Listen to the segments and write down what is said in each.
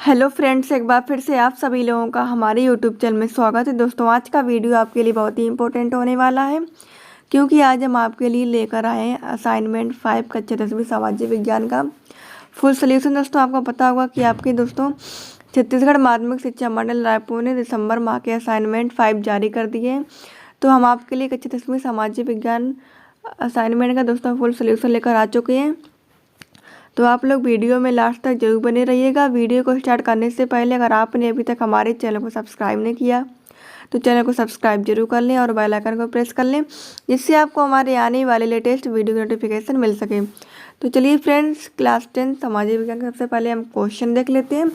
Hello friends, एक बार फिर से आप सभी लोगों का हमारे यूट्यूब चैनल में स्वागत है। दोस्तों, आज का वीडियो आपके लिए बहुत ही इंपॉर्टेंट होने वाला है, क्योंकि आज हम आपके लिए लेकर आए हैं असाइनमेंट 5 कक्षा 10वीं सामाजिक विज्ञान का फुल सोल्यूशन। दोस्तों, आपको पता होगा कि आपके दोस्तों छत्तीसगढ़ माध्यमिक शिक्षा मंडल रायपुर ने दिसंबर माह के असाइनमेंट 5 जारी कर दिए हैं। तो हम आपके लिए कक्षा 10वीं सामाजिक विज्ञान असाइनमेंट का दोस्तों फुल सोल्यूशन लेकर आ चुके हैं। तो आप लोग वीडियो में लास्ट तक जरूर बने रहिएगा। वीडियो को स्टार्ट करने से पहले अगर आपने अभी तक हमारे चैनल को सब्सक्राइब नहीं किया तो चैनल को सब्सक्राइब जरूर कर लें और बेल आइकन को प्रेस कर लें, जिससे आपको हमारे आने वाले लेटेस्ट वीडियो की नोटिफिकेशन मिल सके। तो चलिए फ्रेंड्स, क्लास 10 सामाजिक विज्ञान का सबसे पहले हम क्वेश्चन देख लेते हैं,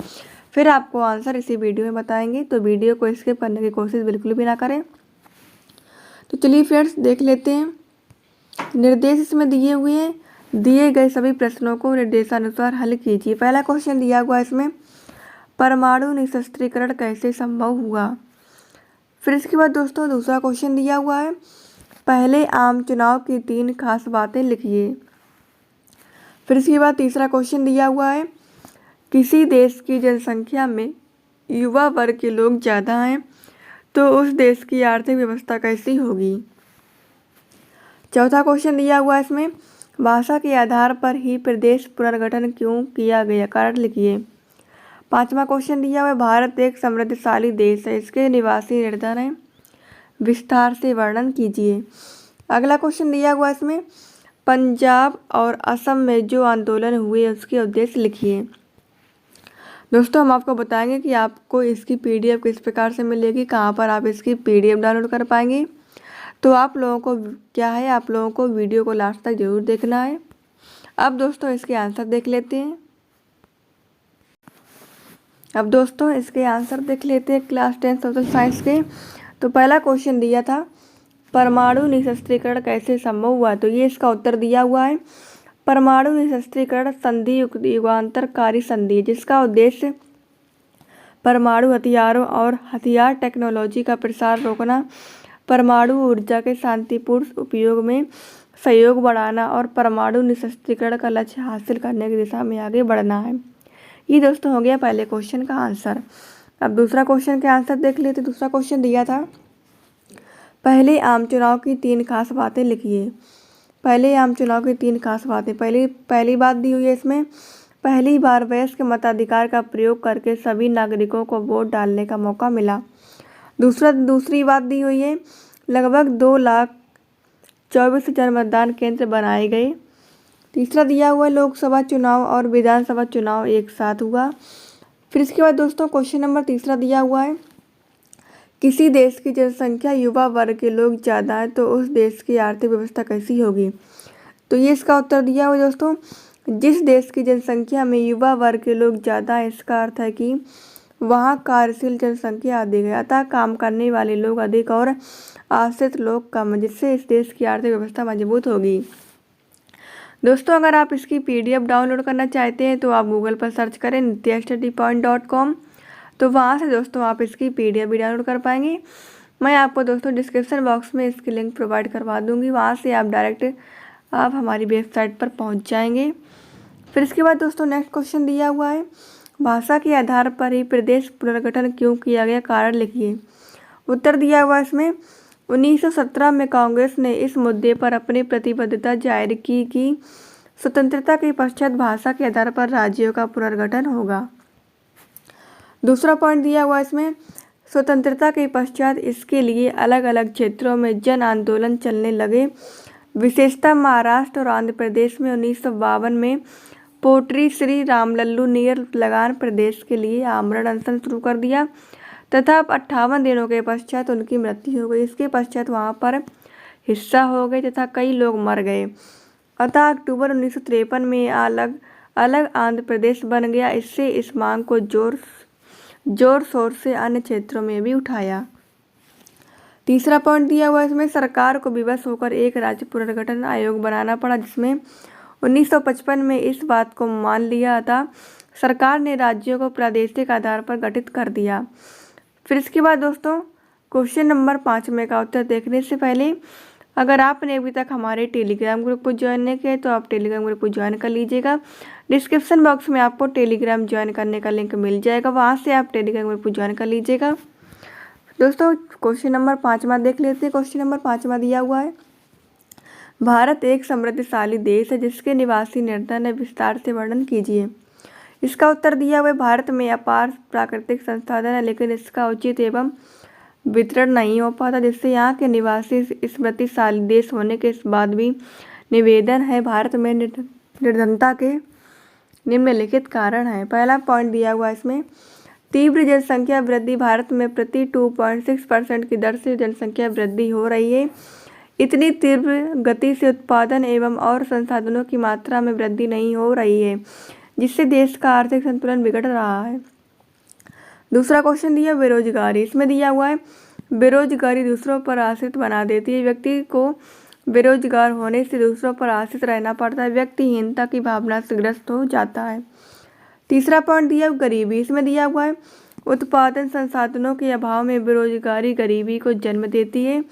फिर आपको आंसर इसी वीडियो में बताएंगे। तो वीडियो को स्किप करने की कोशिश बिल्कुल भी ना करें। तो चलिए फ्रेंड्स, देख लेते हैं। निर्देश इसमें दिए हुए हैं। दिए गए सभी प्रश्नों को निर्देशानुसार हल कीजिए। पहला क्वेश्चन दिया हुआ है इसमें, परमाणु निशस्त्रीकरण कैसे संभव हुआ। फिर इसके बाद दोस्तों दूसरा क्वेश्चन दिया हुआ है, पहले आम चुनाव की 3 खास बातें लिखिए। फिर इसके बाद तीसरा क्वेश्चन दिया हुआ है, किसी देश की जनसंख्या में युवा वर्ग के लोग ज़्यादा हैं तो उस देश की आर्थिक व्यवस्था कैसी होगी। चौथा क्वेश्चन दिया हुआ है इसमें, भाषा के आधार पर ही प्रदेश पुनर्गठन क्यों किया गया, कारण लिखिए। पांचवा क्वेश्चन दिया हुआ है, भारत एक समृद्धशाली देश है, इसके निवासी निर्धन हैं, विस्तार से वर्णन कीजिए। अगला क्वेश्चन दिया हुआ है इसमें, पंजाब और असम में जो आंदोलन हुए उसके उद्देश्य लिखिए। दोस्तों, हम आपको बताएंगे कि आपको इसकी PDF किस प्रकार से मिलेगी, कहाँ पर आप इसकी PDF डाउनलोड कर पाएंगे। तो आप लोगों को क्या है, आप लोगों को वीडियो को लास्ट तक जरूर देखना है। अब दोस्तों इसके आंसर देख लेते हैं। क्लास 10 सोशल साइंस के। तो पहला क्वेश्चन दिया था, परमाणु निशस्त्रीकरण कैसे संभव हुआ। तो ये इसका उत्तर दिया हुआ है, परमाणु निशस्त्रीकरण संधि युगांतरकारी संधि है, जिसका उद्देश्य परमाणु हथियारों और हथियार टेक्नोलॉजी का प्रसार रोकना, परमाणु ऊर्जा के शांतिपूर्ण उपयोग में सहयोग बढ़ाना और परमाणु निशस्त्रीकरण का लक्ष्य हासिल करने की दिशा में आगे बढ़ना है। ये दोस्तों हो गया पहले क्वेश्चन का आंसर। अब दूसरा क्वेश्चन के आंसर देख लेते। दूसरा क्वेश्चन दिया था, पहले आम चुनाव की 3 खास बातें लिखिए। पहले आम चुनाव की 3 खास बातें। पहली बात दी हुई है इसमें, पहली बार वयस्क मताधिकार का प्रयोग करके सभी नागरिकों को वोट डालने का मौका मिला। दूसरी बात दी हुई है, लगभग 2,24,000 मतदान केंद्र बनाए गए। तीसरा दिया हुआ है, लोकसभा चुनाव और विधानसभा चुनाव एक साथ हुआ। फिर इसके बाद दोस्तों क्वेश्चन नंबर तीसरा दिया हुआ है, किसी देश की जनसंख्या युवा वर्ग के लोग ज़्यादा है तो उस देश की आर्थिक व्यवस्था कैसी होगी। तो ये इसका उत्तर दिया हुआ है दोस्तों, जिस देश की जनसंख्या में युवा वर्ग के लोग ज़्यादा है, इसका अर्थ है कि वहाँ कार्यशील जनसंख्या अधिक है, अतः काम करने वाले लोग अधिक और आश्रित लोग कम, जिससे इस देश की आर्थिक व्यवस्था मजबूत होगी। दोस्तों, अगर आप इसकी PDF डाउनलोड करना चाहते हैं तो आप गूगल पर सर्च करें nityastudypoint.com। तो वहाँ से दोस्तों आप इसकी PDF भी डाउनलोड कर पाएंगे। मैं आपको दोस्तों डिस्क्रिप्शन बॉक्स में इसकी लिंक प्रोवाइड करवा दूँगी, वहाँ से आप डायरेक्ट आप हमारी वेबसाइट पर पहुँच जाएंगे। फिर इसके बाद दोस्तों नेक्स्ट क्वेश्चन दिया हुआ है, भाषा के आधार पर ही प्रदेश पुनर्गठन क्यों किया गया, कारण लिखिए। उत्तर दिया हुआ इसमें, 1917 में कांग्रेस ने इस मुद्दे पर अपनी प्रतिबद्धता जाहिर की कि स्वतंत्रता के पश्चात भाषा के आधार पर राज्यों का पुनर्गठन होगा। दूसरा पॉइंट दिया हुआ इसमें, स्वतंत्रता के पश्चात इसके लिए अलग अलग क्षेत्रों में जन आंदोलन चलने लगे। विशेषतः महाराष्ट्र और आंध्र प्रदेश में 1952 में पोट्री श्री रामलल्लू ने लगान प्रदेश के लिए आमरण अनशन शुरू कर दिया तथा 58 दिनों के पश्चात उनकी मृत्यु हो गई। इसके पश्चात वहां पर हिस्सा हो गए तथा कई लोग मर गए, अतः अक्टूबर 1953 में अलग अलग आंध्र प्रदेश बन गया। इससे इस मांग को जोर शोर से अन्य क्षेत्रों में भी उठाया। तीसरा पॉइंट दिया हुआ इसमें, सरकार को विवश होकर एक राज्य पुनर्गठन आयोग बनाना पड़ा, जिसमें 1955 में इस बात को मान लिया था। सरकार ने राज्यों को प्रादेशिक आधार पर गठित कर दिया। फिर इसके बाद दोस्तों क्वेश्चन नंबर 5 में का उत्तर देखने से पहले अगर आपने अभी तक हमारे टेलीग्राम ग्रुप को ज्वाइन नहीं किया तो आप टेलीग्राम ग्रुप को ज्वाइन कर लीजिएगा, डिस्क्रिप्शन बॉक्स में आपको टेलीग्राम ज्वाइन करने का लिंक मिल जाएगा, वहाँ से आप टेलीग्राम ग्रुप ज्वाइन कर लीजिएगा। दोस्तों क्वेश्चन नंबर 5वां देख लेते हैं। क्वेश्चन नंबर 5वां दिया हुआ है, भारत एक समृद्धशाली देश है जिसके निवासी निर्धन है, विस्तार से वर्णन कीजिए। इसका उत्तर दिया हुआ है, भारत में अपार प्राकृतिक संसाधन है लेकिन इसका उचित एवं वितरण नहीं हो पाता, जिससे यहाँ के निवासी समृद्धशाली देश होने के बाद भी निवेदन है। भारत में निर्धनता के निम्नलिखित कारण है। पहला पॉइंट दिया हुआ है इसमें, तीव्र जनसंख्या वृद्धि। भारत में प्रति 2.6% की दर से जनसंख्या वृद्धि हो रही है। इतनी तीव्र गति से उत्पादन एवं और संसाधनों की मात्रा में वृद्धि नहीं हो रही है, जिससे देश का आर्थिक संतुलन बिगड़ रहा है। दूसरा क्वेश्चन दिया बेरोजगारी। इसमें दिया हुआ है, बेरोजगारी दूसरों पर आश्रित बना देती है। व्यक्ति को बेरोजगार होने से दूसरों पर आश्रित रहना पड़ता है, व्यक्तिहीनता की भावना से ग्रस्त हो जाता है। तीसरा पॉइंट दिया गरीबी। इसमें दिया हुआ है, उत्पादन संसाधनों के अभाव में बेरोजगारी गरीबी को जन्म देती है।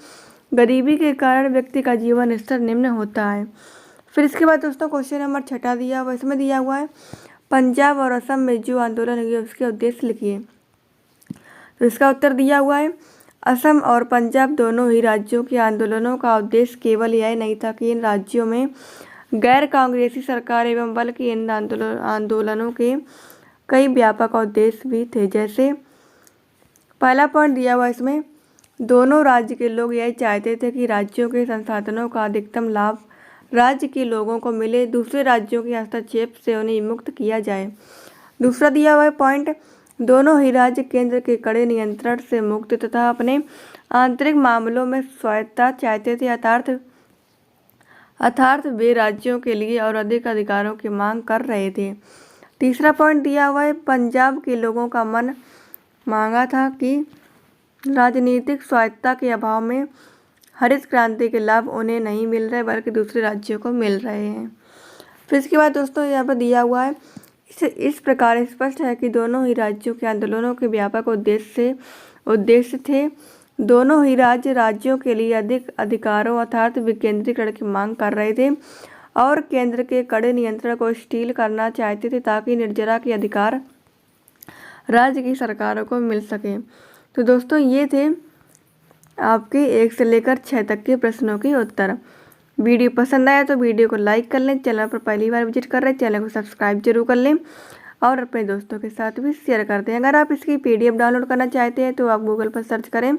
गरीबी के कारण व्यक्ति का जीवन स्तर निम्न होता है। फिर इसके बाद दोस्तों क्वेश्चन नंबर 6 दिया हुआ, इसमें दिया हुआ है, पंजाब और असम में जो आंदोलन हुए उसके उद्देश्य लिखिए। तो इसका उत्तर दिया हुआ है, असम और पंजाब दोनों ही राज्यों के आंदोलनों का उद्देश्य केवल यह नहीं था कि इन राज्यों में गैर कांग्रेसी सरकार एवं बल्कि इन आंदोलनों के कई व्यापक उद्देश्य भी थे। जैसे पहला पॉइंट दिया हुआ इसमें, दोनों राज्य के लोग यह चाहते थे कि राज्यों के संसाधनों का अधिकतम लाभ राज्य के लोगों को मिले, दूसरे राज्यों के हस्तक्षेप से उन्हें मुक्त किया जाए। दूसरा दिया हुआ है पॉइंट, दोनों ही राज्य केंद्र के कड़े नियंत्रण से मुक्त तथा अपने आंतरिक मामलों में स्वायत्तता चाहते थे, अर्थात वे राज्यों के लिए और अधिक अधिकारों की मांग कर रहे थे। तीसरा पॉइंट दिया हुआ है, पंजाब के लोगों का मन मांगा था कि राजनीतिक स्वायत्तता के अभाव में हरित क्रांति के लाभ उन्हें नहीं मिल रहे बल्कि दूसरे राज्यों को मिल रहे हैं। फिर इसके बाद दोस्तों यहाँ पर दिया हुआ है, इस प्रकार स्पष्ट है कि दोनों ही राज्यों के आंदोलनों के व्यापक उद्देश्य थे। दोनों ही राज्यों के लिए अधिक अधिकारों अर्थात विकेंद्रीकरण की मांग कर रहे थे और केंद्र के कड़े नियंत्रण को शिथिल करना चाहते थे ताकि निर्जरा के अधिकार राज्य की सरकारों को मिल सके। तो दोस्तों ये थे आपके 1 से लेकर 6 तक के प्रश्नों के उत्तर। वीडियो पसंद आया तो वीडियो को लाइक कर लें, चैनल पर पहली बार विजिट कर रहे हैं चैनल को सब्सक्राइब जरूर कर लें और अपने दोस्तों के साथ भी शेयर कर दें। अगर आप इसकी PDF डाउनलोड करना चाहते हैं तो आप गूगल पर सर्च करें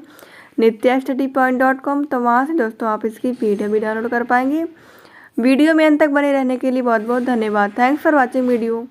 nityastudypoint.com, तो वहाँ से दोस्तों आप इसकी PDF भी डाउनलोड कर पाएंगे। वीडियो में अंत तक बने रहने के लिए बहुत बहुत धन्यवाद। Thanks for watching video.